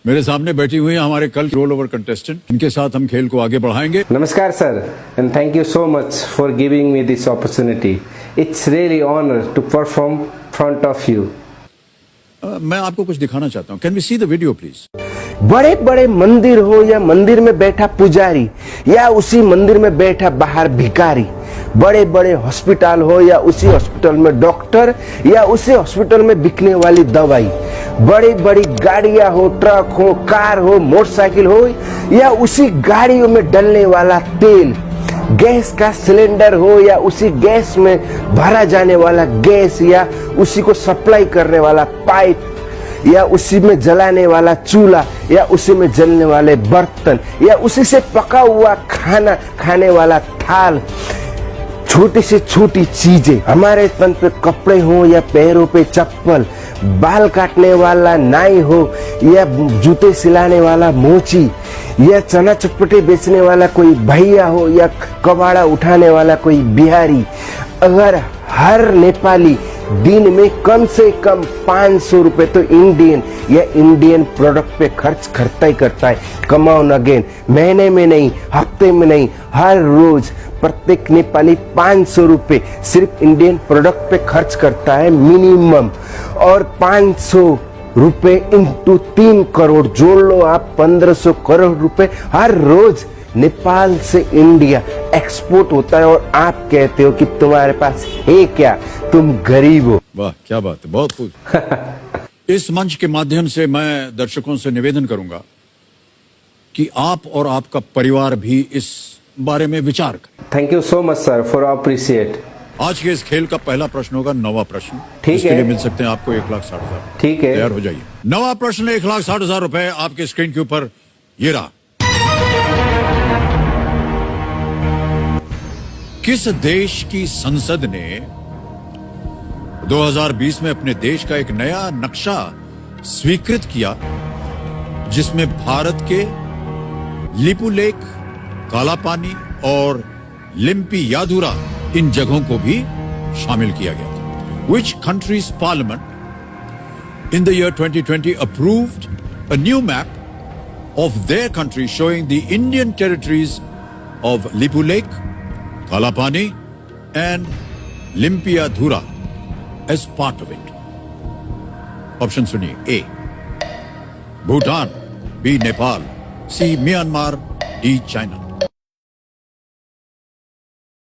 मेरे सामने बैठी हुई हैं हमारे कल रोल ओवर कंटेस्टेंट, इनके साथ हम खेल को आगे बढ़ाएंगे। Namaskar sir, and thank you so much for giving me this opportunity. It's really honor to perform front of you. मैं आपको कुछ दिखाना चाहता हूँ। Can we see the video please? बड़े बड़े मंदिर हो या मंदिर में बैठा पुजारी या उसी मंदिर में बैठा बाहर भिखारी, बड़े बड़े हॉस्पिटल हो या उसी हॉस्पिटल में डॉक्टर या उसी हॉस्पिटल में बिकने वाली दवाई, बड़ी बड़ी गाड़ियां हो, ट्रक हो, कार हो, मोटरसाइकिल हो या उसी गाड़ियों में डलने वाला तेल, गैस का सिलेंडर हो या उसी गैस में भरा जाने वाला गैस या उसी को सप्लाई करने वाला पाइप या उसी में जलाने वाला चूल्हा या उसी में जलने वाले बर्तन या उसी से पका हुआ खाना खाने वाला थाल, छोटी से छोटी चीजें, हमारे तन पे कपड़े हो या पैरों पे चप्पल, बाल काटने वाला नाई हो या जूते सिलाने वाला मोची या चना चटपटे बेचने वाला कोई भैया हो या कबाड़ा उठाने वाला कोई बिहारी, अगर हर नेपाली दिन में कम से कम 500 रुपए तो इंडियन या इंडियन प्रोडक्ट पे खर्च करता ही करता है, कमाओ अगेन, महीने में नहीं, हफ्ते में नहीं, हर रोज प्रत्येक नेपाली 500 रुपए सिर्फ इंडियन प्रोडक्ट पे खर्च करता है मिनिमम, और 500 रुपए इंटू 3 करोड़ जोड़ लो आप, 1500 करोड़ रुपए हर रोज नेपाल से इंडिया एक्सपोर्ट होता है, और आप कहते हो कि तुम्हारे पास है क्या, तुम गरीब हो। वाह क्या बात है, बहुत खूब। इस मंच के माध्यम से मैं दर्शकों से निवेदन करूंगा कि आप और आपका परिवार भी इस बारे में विचार करें। Thank you so much sir for appreciate. आज के इस खेल का पहला प्रश्न होगा 9वां प्रश्न। ठीक इसके है, लिए मिल सकते हैं आपको 1,60,000। ठीक है, तैयार हो जाइए। 9वां प्रश्न 1,60,000 रुपए आपके स्क्रीन के ऊपर, ये रहा। किस देश की संसद ने 2020 में अपने देश का एक नया नक्शा स्वीकृत किया, जिसमें भारत के लिपुलेख, काला पानी और लिम्पियाधुरा इन जगहों को भी शामिल किया गया था? Which country's parliament in the year 2020 approved a new map of their country showing the Indian territories of Lipulekh, Kalapani and Limpiyadhura as part of it? Option सुनिए। ए भूटान, बी नेपाल, सी म्यांमार, डी चाइना।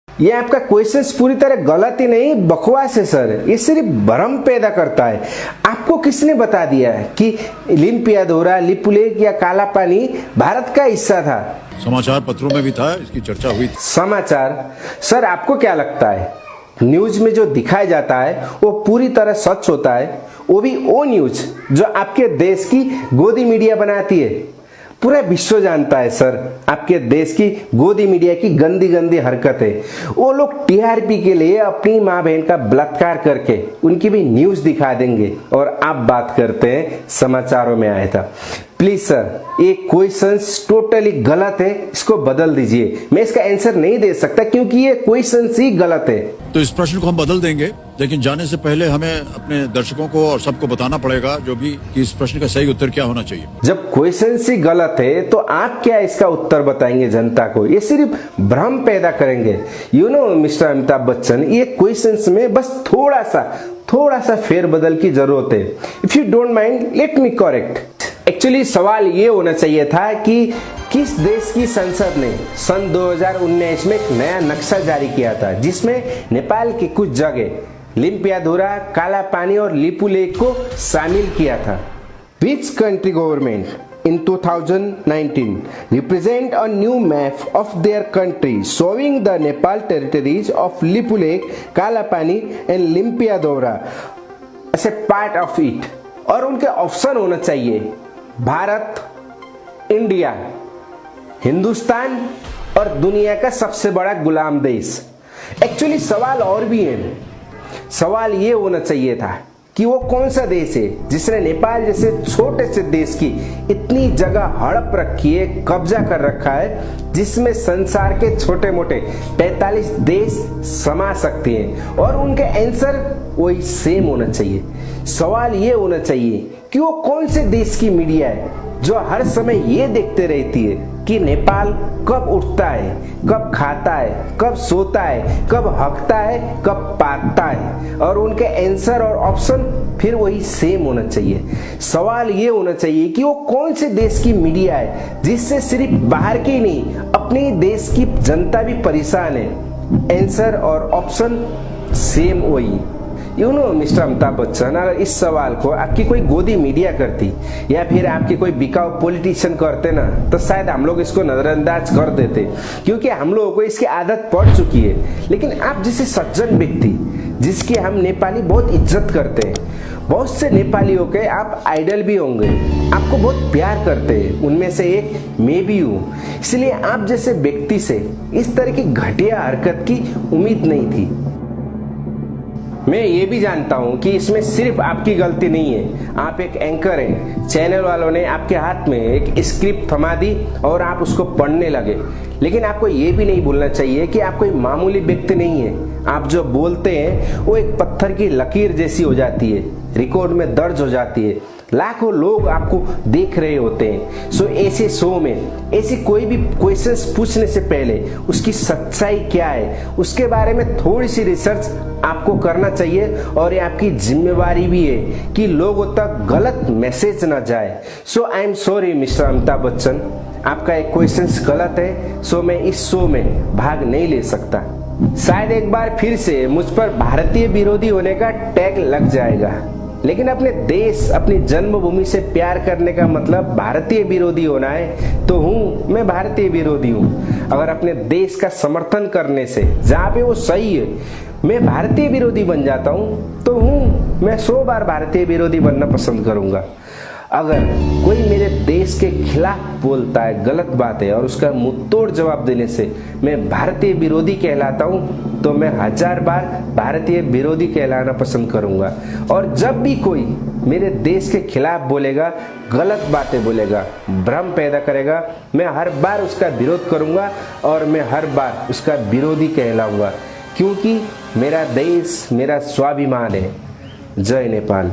ये आपका questions पूरी तरह गलत ही नहीं, बकवास है sir, ये सिर्फ भ्रम पैदा करता है। आपको किसने बता दिया है कि लिम्पियाधुरा, लिपुलेख या काला पानी भारत का हिस्सा था? समाचार पत्रों में भी था, इसकी चर्चा हुई थी। समाचार सर, आपको क्या लगता है न्यूज में जो दिखाया जाता है वो पूरी तरह सच होता है? वो भी वो न्यूज जो आपके देश की गोदी मीडिया बनाती है। पूरा विश्व जानता है सर आपके देश की गोदी मीडिया की गंदी गंदी हरकतें। वो लोग टीआरपी के लिए अपनी माँ बहन का बलात्कार करके उनकी भी न्यूज दिखा देंगे, और आप बात करते हैं समाचारों में आया था। प्लीज सर, ये क्वेश्चंस टोटली गलत है, इसको बदल दीजिए। मैं इसका आंसर नहीं दे सकता क्योंकि ये क्वेश्चंस ही गलत है। तो इस प्रश्न को हम बदल देंगे, लेकिन जाने से पहले हमें अपने दर्शकों को और सबको बताना पड़ेगा जो भी कि इस प्रश्न का सही उत्तर क्या होना चाहिए। जब क्वेश्चंस ही गलत है तो आप क्या इसका उत्तर बताएंगे जनता को? ये सिर्फ भ्रम पैदा करेंगे। You know mister Amitabh Bachchan, ये क्वेश्चंस में बस थोड़ा सा फेरबदल की जरूरत है। If you don't mind, let me correct. Actually सवाल ये होना चाहिए था कि किस देश की संसद ने सन 2019 में एक नया नक्शा जारी किया था, जिसमें नेपाल की कुछ जगह लिम्पियाधुरा, काला पानी और लिपुलेख को शामिल किया था। Which country government in 2019 represent a new map of their country showing the Nepal territories of Lipulekh, Kalapani and Limpiyadhura as a part of it? और उनके ऑप्शन होना चाहिए भारत, इंडिया, हिंदुस्तान और दुनिया का सबसे बड़ा गुलाम देश। एक्चुअली सवाल और भी है। सवाल ये होना चाहिए था कि वो कौन सा देश है जिसने नेपाल जैसे छोटे से देश की इतनी जगह हड़प रखी है, कब्जा कर रखा है, जिसमें संसार के छोटे मोटे 45 देश समा सकते हैं, और उनके आंसर वही सेम होना चाहिए। सवाल ये होना चाहिए कि वो कौन से देश की मीडिया है जो हर समय ये देखते रहती है कि नेपाल कब उठता है, कब खाता है, कब सोता है, कब हकता है, कब पाता है, और उनके आंसर और ऑप्शन फिर वही सेम होना चाहिए। सवाल ये होना चाहिए कि वो कौन से देश की मीडिया है जिससे सिर्फ बाहर की ही नहीं अपने देश की जनता भी परेशान है। आंसर और ऑप्शन सेम वही। You know mister Amitabh Bachchan, अगर इस सवाल को आपकी कोई गोदी मीडिया करती या फिर आपके कोई बिकाऊ पॉलिटिशियन करते ना, तो शायद हम लोग इसको नजरअंदाज कर देते, क्योंकि हम लोगों को इसकी आदत पड़ चुकी है। लेकिन आप जैसे सज्जन व्यक्ति जिसकी हम नेपाली बहुत इज्जत करते हैं, बहुत से नेपालियों के आप आइडल भी होंगे, आपको बहुत प्यार करते हैं, उनमें से एक मैं भी हूँ। इसलिए आप जैसे व्यक्ति से इस तरह की घटिया हरकत की उम्मीद नहीं थी। मैं ये भी जानता हूं कि इसमें सिर्फ आपकी गलती नहीं है। आप एक एंकर हैं, चैनल वालों ने आपके हाथ में एक स्क्रिप्ट थमा दी और आप उसको पढ़ने लगे। लेकिन आपको ये भी नहीं भूलना चाहिए कि आप कोई मामूली व्यक्ति नहीं है। आप जो बोलते हैं वो एक पत्थर की लकीर जैसी हो जाती है, रिकॉर्ड में दर्ज हो जाती है, लाखों लोग आपको देख रहे होते हैं। सो ऐसे शो में ऐसे कोई भी क्वेश्चंस पूछने से पहले उसकी सच्चाई क्या है उसके बारे में थोड़ी सी रिसर्च आपको करना चाहिए, और ये आपकी जिम्मेवारी भी है कि लोगों तक गलत मैसेज ना जाए। So I am sorry mister Amitabh Bachchan, आपका एक क्वेश्चन गलत है, सो मैं इस शो में भाग नहीं ले सकता। शायद एक बार फिर से मुझ पर भारतीय विरोधी होने का टैग लग जाएगा, लेकिन अपने देश अपनी जन्मभूमि से प्यार करने का मतलब भारतीय विरोधी होना है तो मैं भारतीय विरोधी हूँ। अगर अपने देश का समर्थन करने से जहाँ पे वो सही है मैं भारतीय विरोधी बन जाता हूँ तो मैं 100 बार भारतीय विरोधी बनना पसंद करूंगा। अगर कोई मेरे देश के खिलाफ बोलता है, गलत बात है, और उसका मुंहतोड़ जवाब देने से मैं भारतीय विरोधी कहलाता हूं, तो मैं 1000 बार भारतीय विरोधी कहलाना पसंद करूंगा। और जब भी कोई मेरे देश के खिलाफ बोलेगा, गलत बातें बोलेगा, भ्रम पैदा करेगा, मैं हर बार उसका विरोध करूंगा और मैं हर बार उसका विरोधी कहलाऊंगा, क्योंकि मेरा देश मेरा स्वाभिमान है। जय नेपाल।